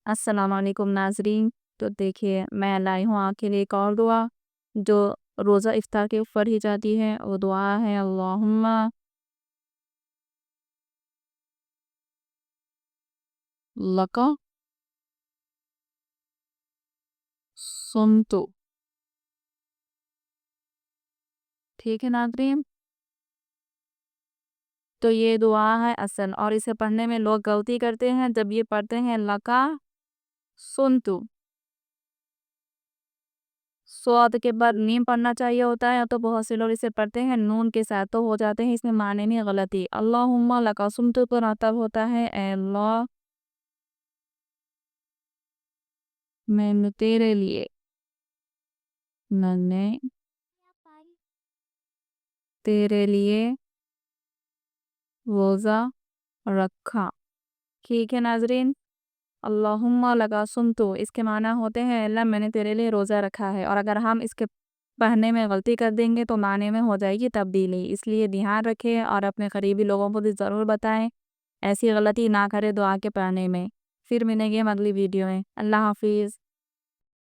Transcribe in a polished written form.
السلام علیکم ناظرین۔ تو دیکھیے میں لائی ہوں آپ کے لیے ایک اور دعا جو روزہ افطار کے اوپر ہی جاتی ہے۔ وہ دعا ہے اللہم لک صمت۔ ٹھیک ہے ناظرین، تو یہ دعا ہے اصل، اور اسے پڑھنے میں لوگ غلطی کرتے ہیں جب یہ پڑھتے ہیں لکا سنتو، سواد کے بعد نیم پڑھنا چاہیے ہوتا ہے، تو بہت سے لوگ اسے پڑھتے ہیں نون کے ساتھ، تو ہو جاتے ہیں اس میں معنی میں غلطی۔ اللہم لکا سنتو پر آتب ہوتا ہے اے اللہ میں نے تیرے لیے تیرے لیے روزہ رکھا۔ ٹھیک ہے ناظرین، اللہم لکا سنتو اس کے معنی ہوتے ہیں اللہ میں نے تیرے لیے روزہ رکھا ہے، اور اگر ہم اس کے پڑھنے میں غلطی کر دیں گے تو معنی میں ہو جائے گی تبدیلی، اس لیے دھیان رکھیں اور اپنے قریبی لوگوں کو بھی ضرور بتائیں ایسی غلطی نہ کرے دعا کے پڑھنے میں۔ پھر ملیں گے ہم اگلی ویڈیو میں۔ اللہ حافظ۔